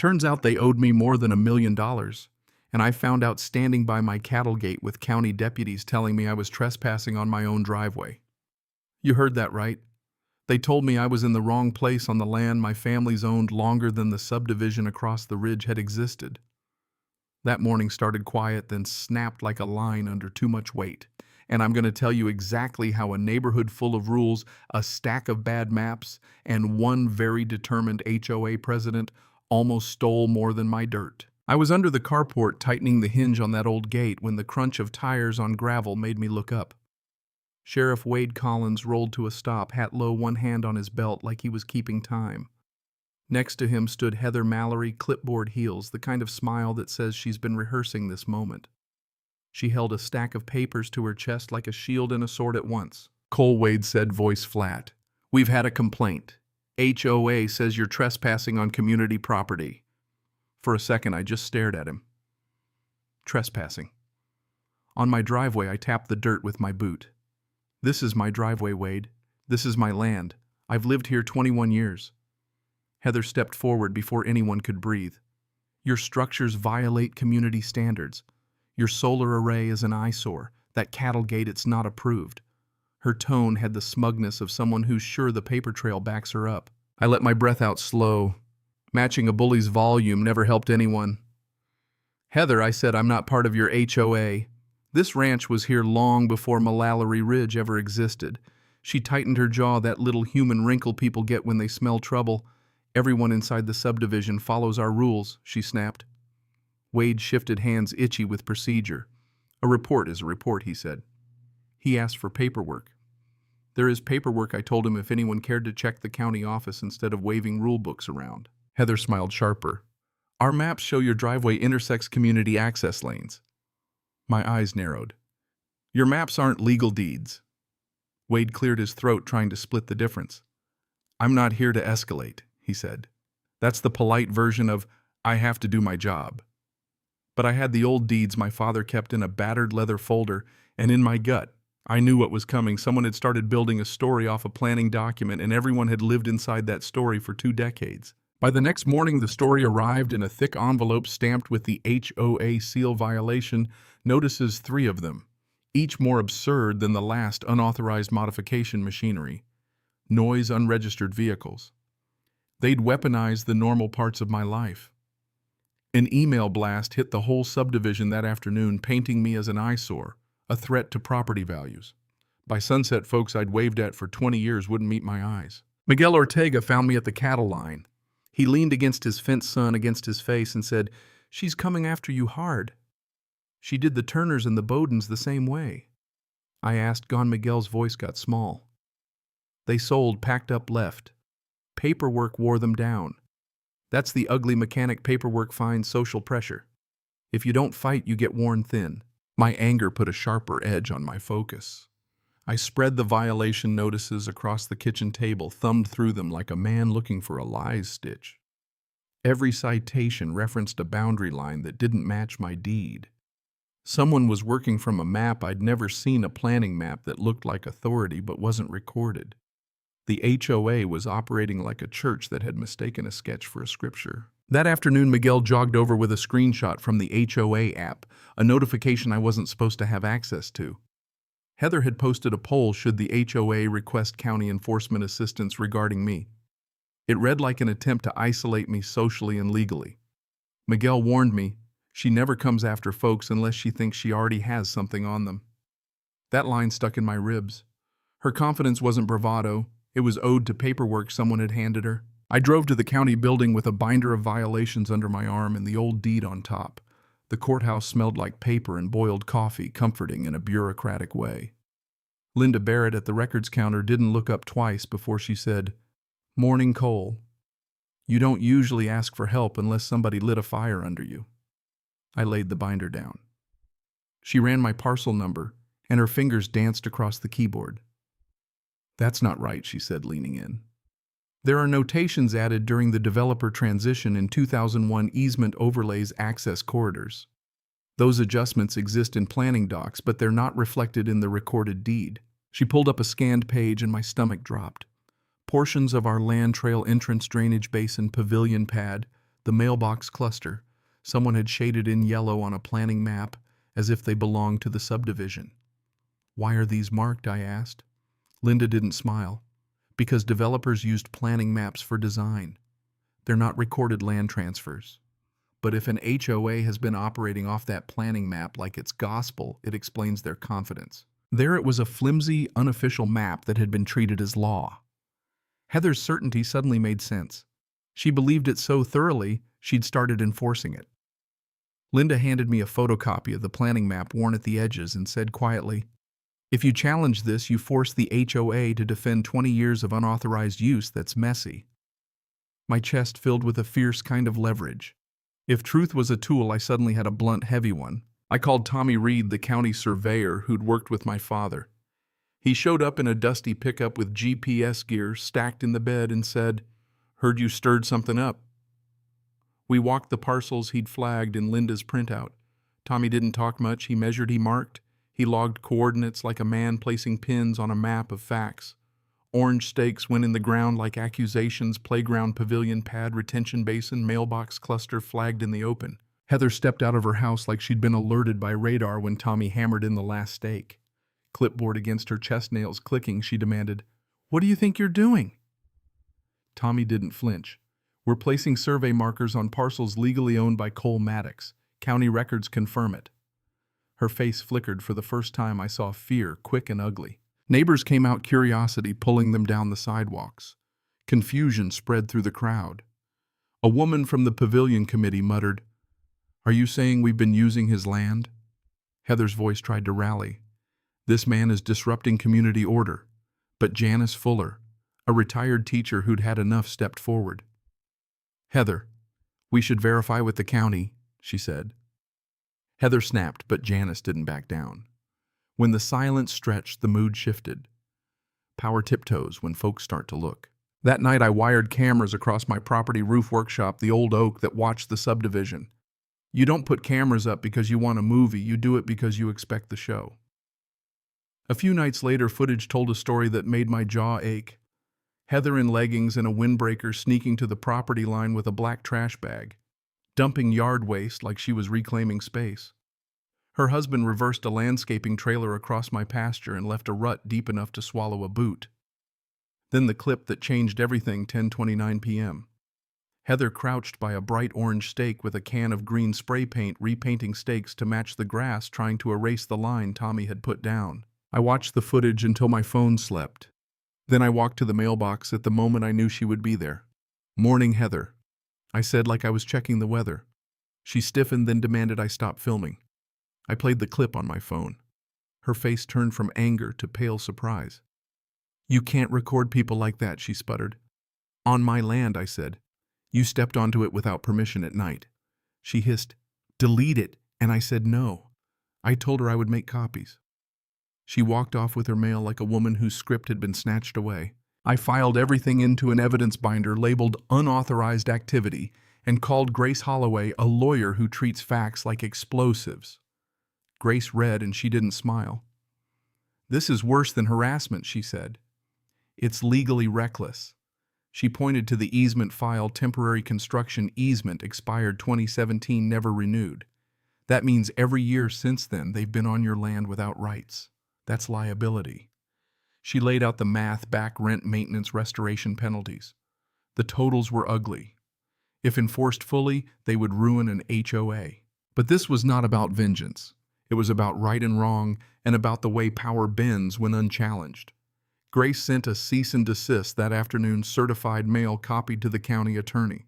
Turns out they owed me more than $1 million, and I found out standing by my cattle gate with county deputies telling me I was trespassing on my own driveway. You heard that right. They told me I was in the wrong place on the land my family's owned longer than the subdivision across the ridge had existed. That morning started quiet, then snapped like a line under too much weight. And I'm going to tell you exactly how a neighborhood full of rules, a stack of bad maps, and one very determined HOA president almost stole more than my dirt. I was under the carport tightening the hinge on that old gate when the crunch of tires on gravel made me look up. Sheriff Wade Collins rolled to a stop, hat low, one hand on his belt like he was keeping time. Next to him stood Heather Mallory, clipboard heels, the kind of smile that says she's been rehearsing this moment. She held a stack of papers to her chest like a shield and a sword at once. "Cole," Wade said, voice flat. "We've had a complaint. HOA says you're trespassing on community property." For a second, I just stared at him. Trespassing. On my driveway, I tapped the dirt with my boot. "This is my driveway, Wade. This is my land. I've lived here 21 years. Heather stepped forward before anyone could breathe. "Your structures violate community standards. Your solar array is an eyesore. That cattle gate, it's not approved." Her tone had the smugness of someone who's sure the paper trail backs her up. I let my breath out slow. Matching a bully's volume never helped anyone. "Heather," I said, "I'm not part of your HOA. This ranch was here long before Mallory Ridge ever existed." She tightened her jaw, that little human wrinkle people get when they smell trouble. "Everyone inside the subdivision follows our rules," she snapped. Wade shifted, hands itchy with procedure. "A report is a report," he said. He asked for paperwork. "There is paperwork," I told him, "if anyone cared to check the county office instead of waving rule books around." Heather smiled sharper. "Our maps show your driveway intersects community access lanes." My eyes narrowed. "Your maps aren't legal deeds." Wade cleared his throat, trying to split the difference. "I'm not here to escalate," he said. "That's the polite version of, I have to do my job. But I had the old deeds my father kept in a battered leather folder, and in my gut, I knew what was coming. Someone had started building a story off a planning document, and everyone had lived inside that story for 2 decades. By the next morning, the story arrived in a thick envelope stamped with the HOA seal violation notices, 3 of them, each more absurd than the last: unauthorized modification machinery, noise, unregistered vehicles. They'd weaponized the normal parts of my life. An email blast hit the whole subdivision that afternoon, painting me as an eyesore, a threat to property values. By sunset, folks I'd waved at for 20 years wouldn't meet my eyes. Miguel Ortega found me at the cattle line. He leaned against his fenced son against his face and said, "She's coming after you hard. She did the Turners and the Bowdens the same way." I asked. Gone Miguel's voice got small. "They sold, packed up, left. Paperwork wore them down. That's the ugly mechanic paperwork finds social pressure. If you don't fight, you get worn thin." My anger put a sharper edge on my focus. I spread the violation notices across the kitchen table, thumbed through them like a man looking for a lies stitch. Every citation referenced a boundary line that didn't match my deed. Someone was working from a map I'd never seen, a planning map that looked like authority but wasn't recorded. The HOA was operating like a church that had mistaken a sketch for a scripture. That afternoon, Miguel jogged over with a screenshot from the HOA app, a notification I wasn't supposed to have access to. Heather had posted a poll, should the HOA request county enforcement assistance regarding me. It read like an attempt to isolate me socially and legally. Miguel warned me, she never comes after folks unless she thinks she already has something on them. That line stuck in my ribs. Her confidence wasn't bravado. It was owed to paperwork someone had handed her. I drove to the county building with a binder of violations under my arm and the old deed on top. The courthouse smelled like paper and boiled coffee, comforting in a bureaucratic way. Linda Barrett at the records counter didn't look up twice before she said, "Morning, Cole. You don't usually ask for help unless somebody lit a fire under you." I laid the binder down. She ran my parcel number, and her fingers danced across the keyboard. "That's not right," she said, leaning in. "There are notations added during the developer transition in 2001 easement overlays access corridors. Those adjustments exist in planning docs, but they're not reflected in the recorded deed." She pulled up a scanned page and my stomach dropped. Portions of our land trail entrance drainage basin pavilion pad, The mailbox cluster. Someone had shaded in yellow on a planning map, as if they belonged to the subdivision. Why are these marked? I asked. Linda didn't smile. Because developers used planning maps for design. They're not recorded land transfers. But if an HOA has been operating off that planning map like it's gospel, it explains their confidence. There it was, a flimsy, unofficial map that had been treated as law. Heather's certainty suddenly made sense. She believed it so thoroughly, she'd started enforcing it. Linda handed me a photocopy of the planning map worn at the edges and said quietly, "If you challenge this, you force the HOA to defend 20 years of unauthorized use that's messy." My chest filled with a fierce kind of leverage. If truth was a tool, I suddenly had a blunt, heavy one. I called Tommy Reed, the county surveyor who'd worked with my father. He showed up in a dusty pickup with GPS gear stacked in the bed and said, "Heard you stirred something up." We walked the parcels he'd flagged in Linda's printout. Tommy didn't talk much. He measured, he marked. He logged coordinates like a man placing pins on a map of facts. Orange stakes went in the ground like accusations, playground, pavilion, pad, retention basin, mailbox cluster flagged in the open. Heather stepped out of her house like she'd been alerted by radar when Tommy hammered in the last stake. Clipboard against her chest nails clicking, she demanded, "What do you think you're doing?" Tommy didn't flinch. "We're placing survey markers on parcels legally owned by Cole Maddox. County records confirm it." Her face flickered. For the first time, I saw fear, quick and ugly. Neighbors came out, curiosity pulling them down the sidewalks. Confusion spread through the crowd. A woman from the pavilion committee muttered, "Are you saying we've been using his land?" Heather's voice tried to rally. "This man is disrupting community order." But Janice Fuller, a retired teacher who'd had enough, stepped forward. "Heather, we should verify with the county," she said. Heather snapped, but Janice didn't back down. When the silence stretched, the mood shifted. Power tiptoes when folks start to look. That night I wired cameras across my property roof workshop, the old oak that watched the subdivision. You don't put cameras up because you want a movie, you do it because you expect the show. A few nights later, footage told a story that made my jaw ache. Heather in leggings and a windbreaker sneaking to the property line with a black trash bag, dumping yard waste like she was reclaiming space. Her husband reversed a landscaping trailer across my pasture and left a rut deep enough to swallow a boot. Then the clip that changed everything, 10:29 p.m. Heather crouched by a bright orange stake with a can of green spray paint, repainting stakes to match the grass, trying to erase the line Tommy had put down. I watched the footage until my phone slept. Then I walked to the mailbox at the moment I knew she would be there. "Morning, Heather," I said like I was checking the weather. She stiffened, then demanded I stop filming. I played the clip on my phone. Her face turned from anger to pale surprise. "You can't record people like that," she sputtered. "On my land," I said. "You stepped onto it without permission at night." She hissed, "Delete it," and I said no. I told her I would make copies. She walked off with her mail like a woman whose script had been snatched away. I filed everything into an evidence binder labeled unauthorized activity and called Grace Holloway, a lawyer who treats facts like explosives. Grace read and she didn't smile. "This is worse than harassment," she said. "It's legally reckless." She pointed to the easement file, temporary construction easement, expired 2017, never renewed. That means every year since then they've been on your land without rights. That's liability. She laid out the math, back rent, maintenance, restoration penalties. The totals were ugly. If enforced fully, they would ruin an HOA. But this was not about vengeance. It was about right and wrong, and about the way power bends when unchallenged. Grace sent a cease and desist that afternoon, certified mail copied to the county attorney.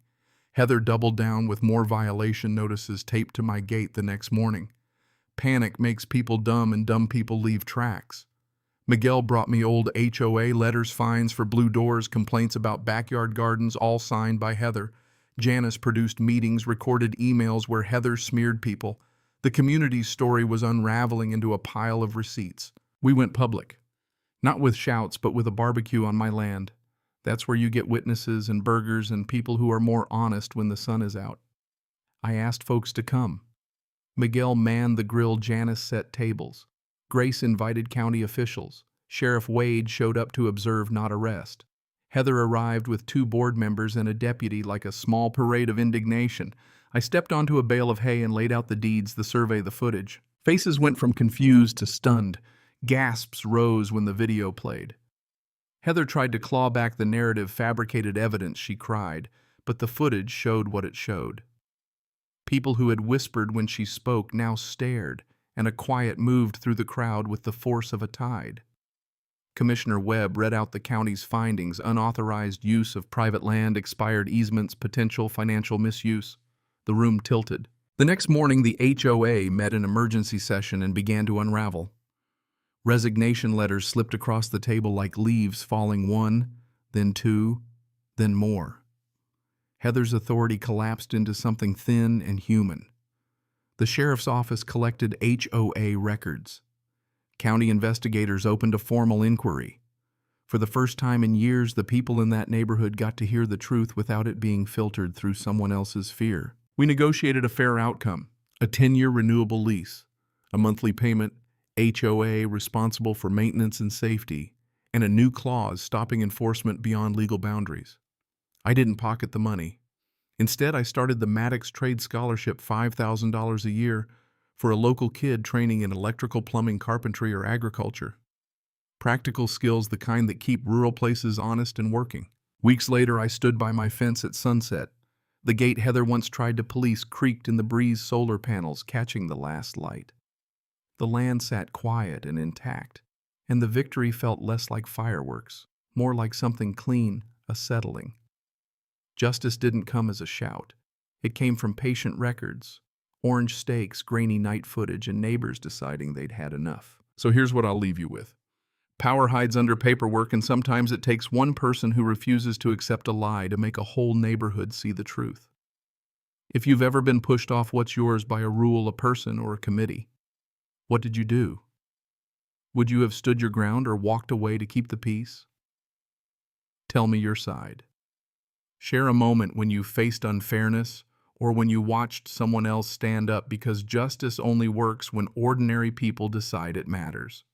Heather doubled down with more violation notices taped to my gate the next morning. Panic makes people dumb, and dumb people leave tracks. Miguel brought me old HOA letters, fines for blue doors, complaints about backyard gardens, all signed by Heather. Janice produced meetings, recorded emails where Heather smeared people. The community's story was unraveling into a pile of receipts. We went public. Not with shouts, but with a barbecue on my land. That's where you get witnesses and burgers and people who are more honest when the sun is out. I asked folks to come. Miguel manned the grill, Janice set tables. Grace invited county officials. Sheriff Wade showed up to observe, not arrest. Heather arrived with 2 board members and a deputy like a small parade of indignation. I stepped onto a bale of hay and laid out the deeds, the survey, the footage. Faces went from confused to stunned. Gasps rose when the video played. Heather tried to claw back the narrative, fabricated evidence, she cried, but the footage showed what it showed. People who had whispered when she spoke now stared, and a quiet moved through the crowd with the force of a tide. Commissioner Webb read out the county's findings: unauthorized use of private land, expired easements, potential financial misuse. The room tilted. The next morning, the HOA met in emergency session and began to unravel. Resignation letters slipped across the table like leaves falling, 1, then 2, then more. Heather's authority collapsed into something thin and human. The sheriff's office collected HOA records. County investigators opened a formal inquiry. For the first time in years, the people in that neighborhood got to hear the truth without it being filtered through someone else's fear. We negotiated a fair outcome: a 10-year renewable lease, a monthly payment, HOA responsible for maintenance and safety, and a new clause stopping enforcement beyond legal boundaries. I didn't pocket the money. Instead, I started the Maddox Trade Scholarship, $5,000 a year, for a local kid training in electrical, plumbing, carpentry, or agriculture. Practical skills, the kind that keep rural places honest and working. Weeks later, I stood by my fence at sunset. The gate Heather once tried to police creaked in the breeze, solar panels catching the last light. The land sat quiet and intact, and the victory felt less like fireworks, more like something clean, a settling. Justice didn't come as a shout. It came from patient records, orange steaks, grainy night footage, and neighbors deciding they'd had enough. So here's what I'll leave you with. Power hides under paperwork, and sometimes it takes one person who refuses to accept a lie to make a whole neighborhood see the truth. If you've ever been pushed off what's yours by a rule, a person, or a committee, what did you do? Would you have stood your ground or walked away to keep the peace? Tell me your side. Share a moment when you faced unfairness, or when you watched someone else stand up, because justice only works when ordinary people decide it matters.